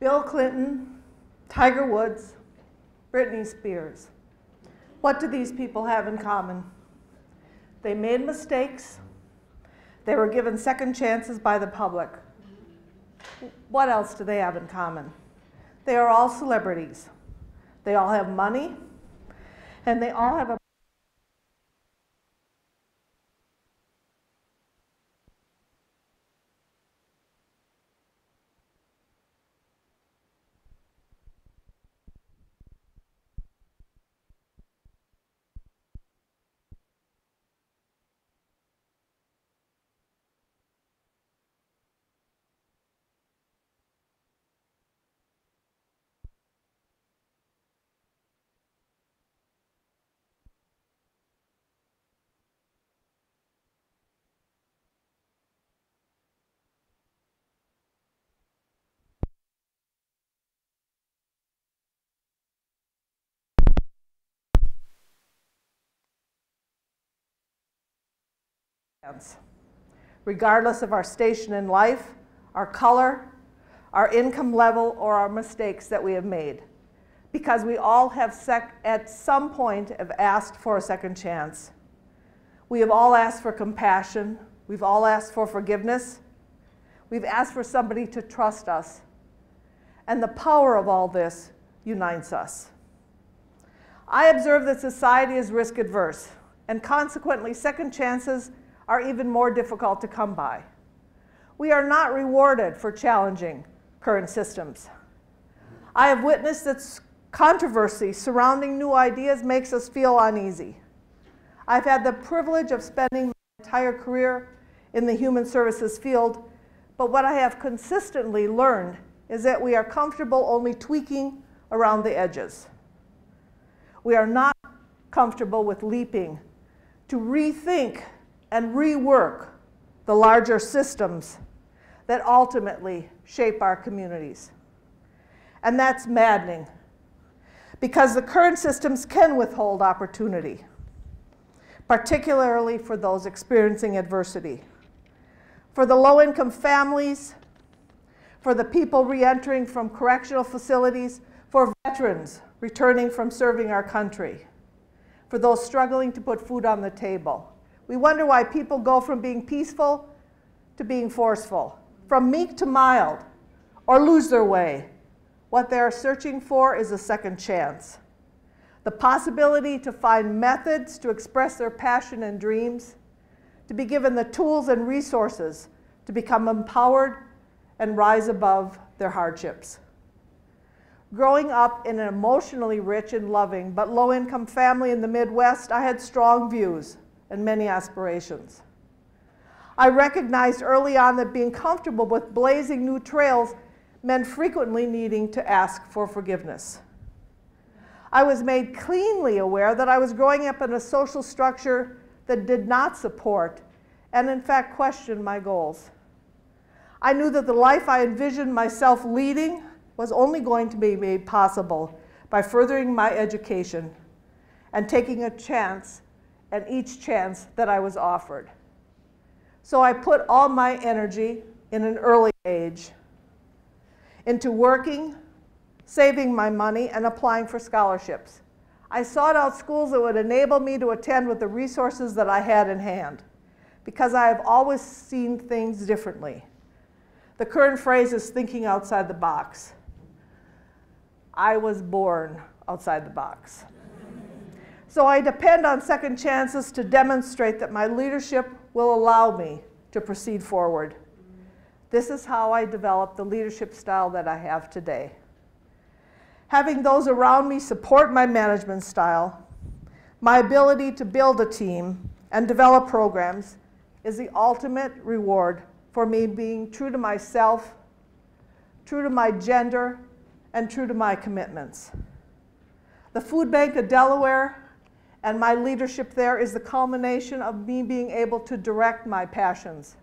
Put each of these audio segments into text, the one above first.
Bill Clinton, Tiger Woods, Britney Spears. What do these people have in common? They made mistakes. They were given second chances by the public. What else do they have in common? They are all celebrities. They all have money, and they all have a regardless of our station in life, our color, our income level, or our mistakes that we have made. Because we all have at some point have asked for a second chance. We have all asked for compassion. We've all asked for forgiveness. We've asked for somebody to trust us. And the power of all this unites us. I observe that society is risk adverse, and consequently, second chances are even more difficult to come by. We are not rewarded for challenging current systems. I have witnessed that controversy surrounding new ideas makes us feel uneasy. I've had the privilege of spending my entire career in the human services field, but what I have consistently learned is that we are comfortable only tweaking around the edges. We are not comfortable with leaping to rethink and rework the larger systems that ultimately shape our communities. And that's maddening, because the current systems can withhold opportunity, particularly for those experiencing adversity. For the low-income families, for the people re-entering from correctional facilities, for veterans returning from serving our country, for those struggling to put food on the table. We wonder why people go from being peaceful to being forceful, from meek to mild, or lose their way. What they are searching for is a second chance. The possibility to find methods to express their passion and dreams, to be given the tools and resources to become empowered and rise above their hardships. Growing up in an emotionally rich and loving but low-income family in the Midwest, I had strong views and many aspirations. I recognized early on that being comfortable with blazing new trails meant frequently needing to ask for forgiveness. I was made keenly aware that I was growing up in a social structure that did not support and in fact questioned my goals. I knew that the life I envisioned myself leading was only going to be made possible by furthering my education and taking a chance at each chance that I was offered. So I put all my energy in an early age into working, saving my money, and applying for scholarships. I sought out schools that would enable me to attend with the resources that I had in hand, because I have always seen things differently. The current phrase is thinking outside the box. I was born outside the box. So I depend on second chances to demonstrate that my leadership will allow me to proceed forward. This is how I developed the leadership style that I have today. Having those around me support my management style, my ability to build a team and develop programs is the ultimate reward for me being true to myself, true to my gender, and true to my commitments. The Food Bank of Delaware and my leadership there is the culmination of me being able to direct my passions.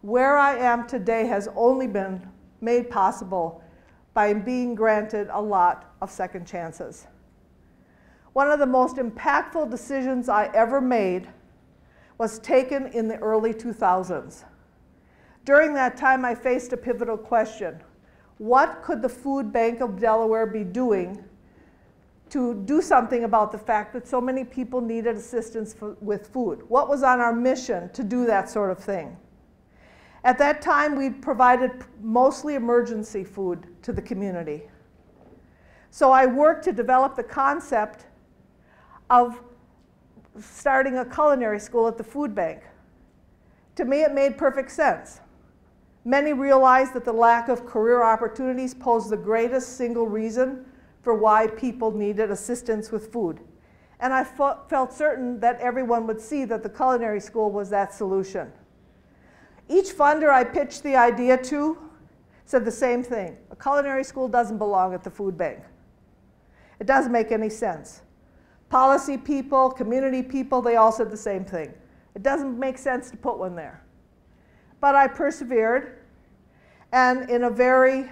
Where I am today has only been made possible by being granted a lot of second chances. One of the most impactful decisions I ever made was taken in the early 2000s. During that time, I faced a pivotal question. what could the Food Bank of Delaware be doing to do something about the fact that so many people needed assistance with food? What was on our mission to do that sort of thing? At that time, we provided mostly emergency food to the community. So I worked to develop the concept of starting a culinary school at the food bank. To me, it made perfect sense. Many realized that the lack of career opportunities posed the greatest single reason for why people needed assistance with food. And I felt certain that everyone would see that the culinary school was that solution. Each funder I pitched the idea to said the same thing. A culinary school doesn't belong at the food bank. It doesn't make any sense. Policy people, community people, they all said the same thing. It doesn't make sense to put one there. But I persevered, and in a very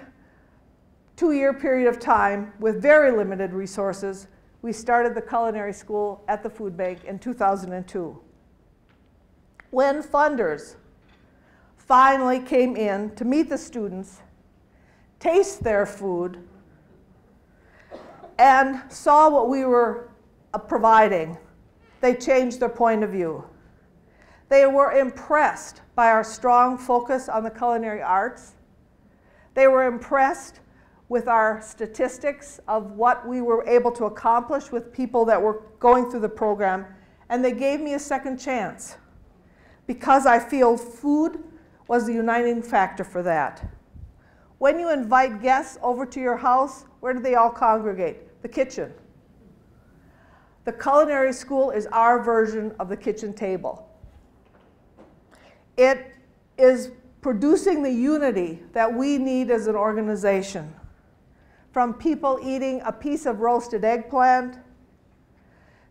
2-year period of time, with very limited resources, we started the culinary school at the food bank in 2002. When funders finally came in to meet the students, taste their food, and saw what we were providing, they changed their point of view. They were impressed by our strong focus on the culinary arts. They were impressed with our statistics of what we were able to accomplish with people that were going through the program, and they gave me a second chance because I feel food was the uniting factor for that. When you invite guests over to your house, where do they all congregate? The kitchen. The culinary school is our version of the kitchen table. It is producing the unity that we need as an organization. From people eating a piece of roasted eggplant,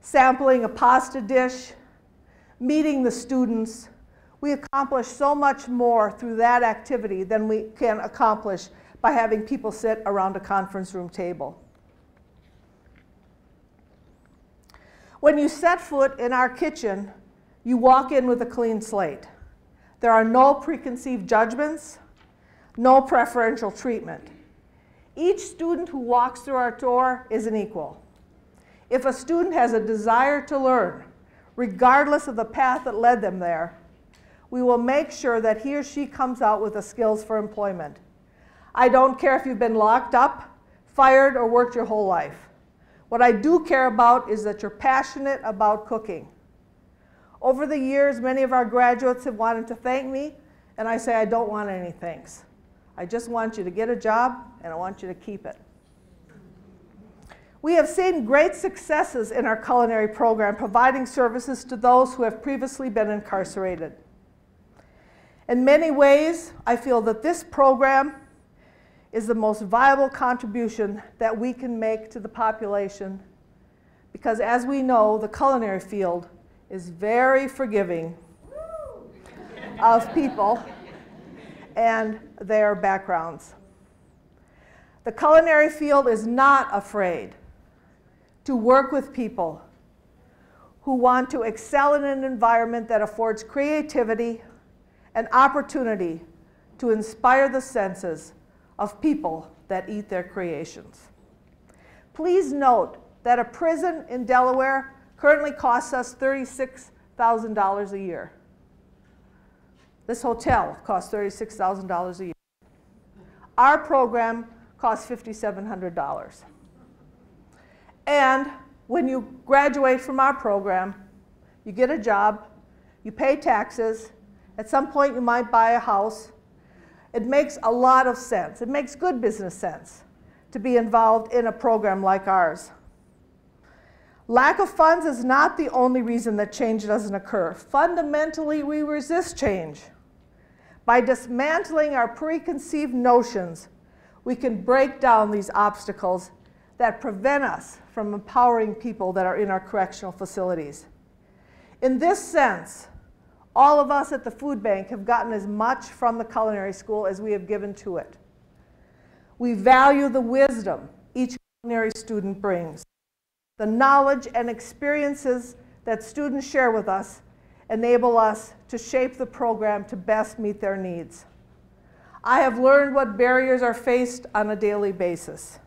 sampling a pasta dish, meeting the students, we accomplish so much more through that activity than we can accomplish by having people sit around a conference room table. When you set foot in our kitchen, you walk in with a clean slate. There are no preconceived judgments, no preferential treatment. Each student who walks through our door is an equal. If a student has a desire to learn, regardless of the path that led them there, we will make sure that he or she comes out with the skills for employment. I don't care if you've been locked up, fired, or worked your whole life. What I do care about is that you're passionate about cooking. Over the years, many of our graduates have wanted to thank me, and I say I don't want any thanks. I just want you to get a job, and I want you to keep it. We have seen great successes in our culinary program, providing services to those who have previously been incarcerated. In many ways, I feel that this program is the most viable contribution that we can make to the population, because as we know, the culinary field is very forgiving of people and their backgrounds. The culinary field is not afraid to work with people who want to excel in an environment that affords creativity and opportunity to inspire the senses of people that eat their creations. Please note that a prison in Delaware currently costs us $36,000 a year. This hotel costs $36,000 a year. Our program costs $5,700. And when you graduate from our program, you get a job, you pay taxes, at some point you might buy a house. It makes a lot of sense. It makes good business sense to be involved in a program like ours. Lack of funds is not the only reason that change doesn't occur. Fundamentally, we resist change. By dismantling our preconceived notions, we can break down these obstacles that prevent us from empowering people that are in our correctional facilities. In this sense, all of us at the food bank have gotten as much from the culinary school as we have given to it. We value the wisdom each culinary student brings. The knowledge and experiences that students share with us enable us to shape the program to best meet their needs. I have learned what barriers are faced on a daily basis.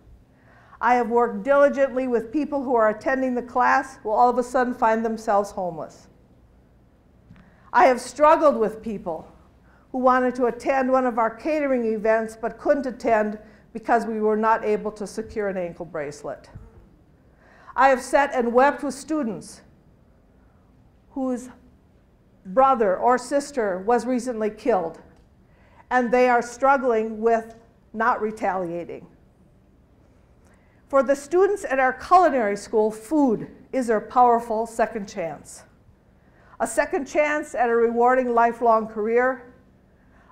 I have worked diligently with people who are attending the class who all of a sudden find themselves homeless. I have struggled with people who wanted to attend one of our catering events but couldn't attend because we were not able to secure an ankle bracelet. I have sat and wept with students whose brother or sister was recently killed, and they are struggling with not retaliating. For the students at our culinary school, food is their powerful second chance. A second chance at a rewarding lifelong career,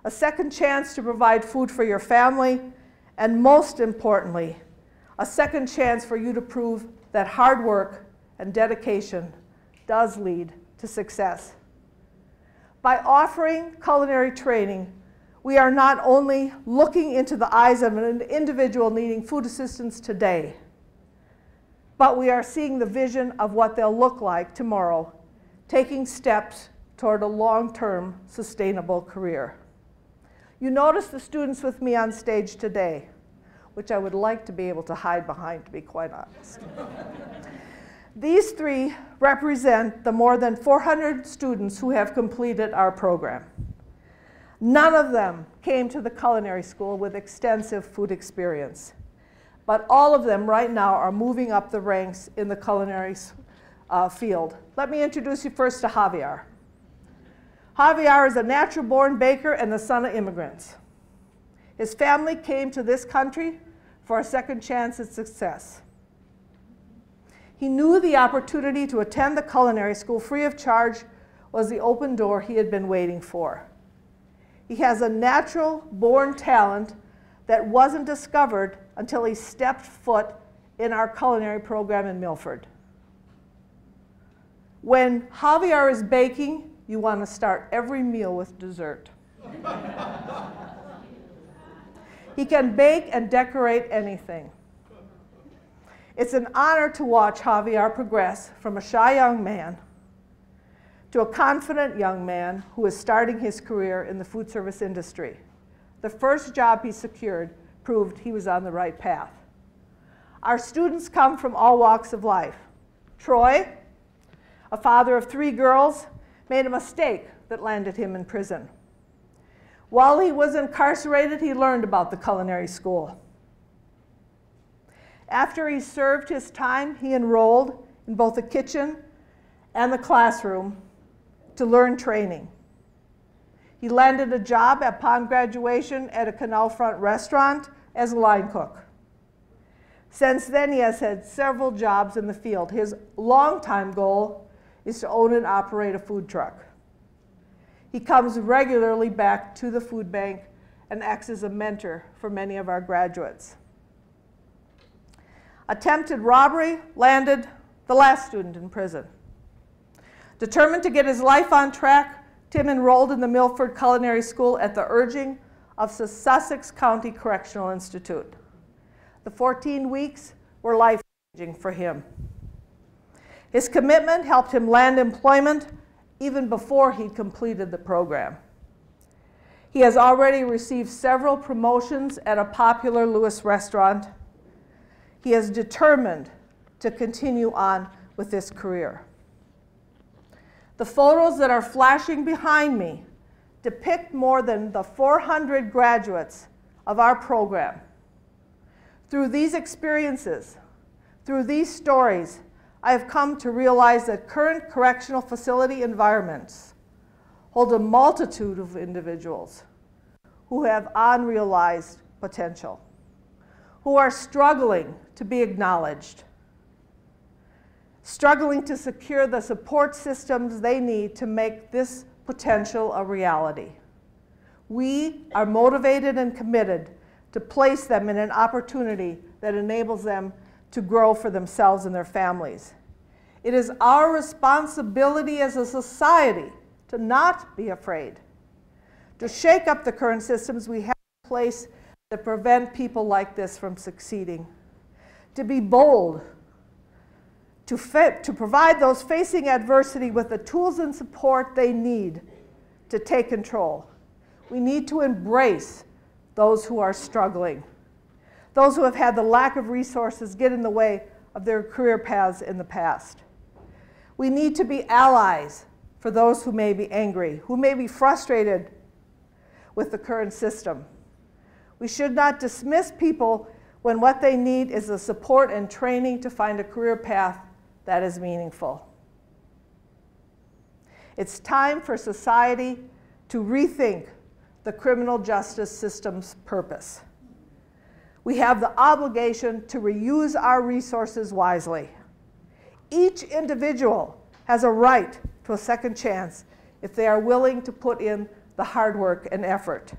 a second chance to provide food for your family, and most importantly, a second chance for you to prove that hard work and dedication does lead to success. By offering culinary training, we are not only looking into the eyes of an individual needing food assistance today, but we are seeing the vision of what they'll look like tomorrow, taking steps toward a long-term sustainable career. You notice the students with me on stage today, which I would like to be able to hide behind, to be quite honest. These three represent the more than 400 students who have completed our program. None of them came to the culinary school with extensive food experience, but all of them right now are moving up the ranks in the culinary field. Let me introduce you first to Javier. Javier is a natural-born baker and the son of immigrants. His family came to this country for a second chance at success. He knew the opportunity to attend the culinary school free of charge was the open door he had been waiting for. He has a natural-born talent that wasn't discovered until he stepped foot in our culinary program in Milford. When Javier is baking, you want to start every meal with dessert. He can bake and decorate anything. It's an honor to watch Javier progress from a shy young man to a confident young man who is starting his career in the food service industry. The first job he secured proved he was on the right path. Our students come from all walks of life. Troy, a father of 3 girls, made a mistake that landed him in prison. While he was incarcerated, he learned about the culinary school. After he served his time, he enrolled in both the kitchen and the classroom to learn training. He landed a job upon graduation at a canal front restaurant as a line cook. Since then, he has had several jobs in the field. His longtime goal is to own and operate a food truck. He comes regularly back to the food bank and acts as a mentor for many of our graduates. Attempted robbery landed the last student in prison. Determined to get his life on track, Tim enrolled in the Milford Culinary School at the urging of the Sussex County Correctional Institute. The 14 weeks were life-changing for him. His commitment helped him land employment even before he completed the program. He has already received several promotions at a popular Lewis restaurant. He is determined to continue on with this career. The photos that are flashing behind me depict more than the 400 graduates of our program. Through these experiences, through these stories, I have come to realize that current correctional facility environments hold a multitude of individuals who have unrealized potential, who are struggling to be acknowledged, struggling to secure the support systems they need to make this potential a reality. We are motivated and committed to place them in an opportunity that enables them to grow for themselves and their families. It is our responsibility as a society to not be afraid, to shake up the current systems we have in place that prevent people like this from succeeding, to be bold, to provide those facing adversity with the tools and support they need to take control. We need to embrace those who are struggling, those who have had the lack of resources get in the way of their career paths in the past. We need to be allies for those who may be angry, who may be frustrated with the current system. We should not dismiss people when what they need is the support and training to find a career path that is meaningful. It's time for society to rethink the criminal justice system's purpose. We have the obligation to reuse our resources wisely. Each individual has a right to a second chance if they are willing to put in the hard work and effort.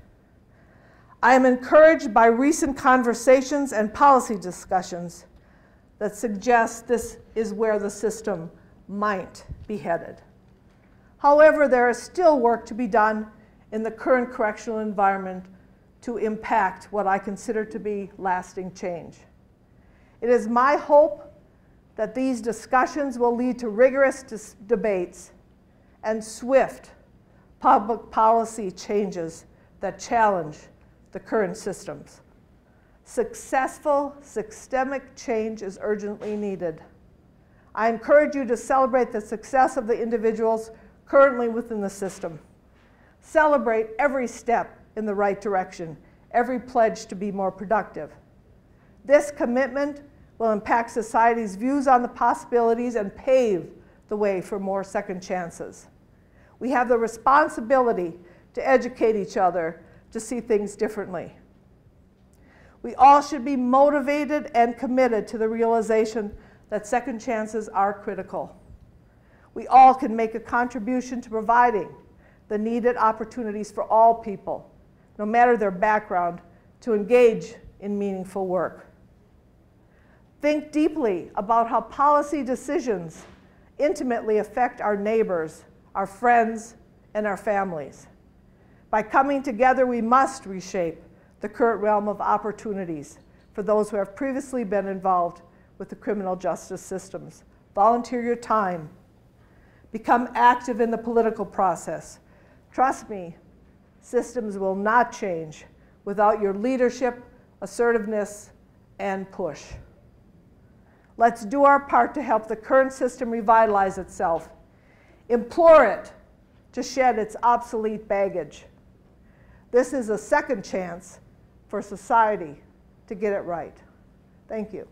I am encouraged by recent conversations and policy discussions that suggest this is where the system might be headed. However, there is still work to be done in the current correctional environment to impact what I consider to be lasting change. It is my hope that these discussions will lead to rigorous debates and swift public policy changes that challenge the current systems. Successful systemic change is urgently needed. I encourage you to celebrate the success of the individuals currently within the system. Celebrate every step in the right direction, every pledge to be more productive. This commitment will impact society's views on the possibilities and pave the way for more second chances. We have the responsibility to educate each other to see things differently. We all should be motivated and committed to the realization that second chances are critical. We all can make a contribution to providing the needed opportunities for all people, no matter their background, to engage in meaningful work. Think deeply about how policy decisions intimately affect our neighbors, our friends, and our families. By coming together, we must reshape the current realm of opportunities for those who have previously been involved with the criminal justice systems. Volunteer your time. Become active in the political process. Trust me, systems will not change without your leadership, assertiveness, and push. Let's do our part to help the current system revitalize itself. Implore it to shed its obsolete baggage. This is a second chance for society to get it right. Thank you.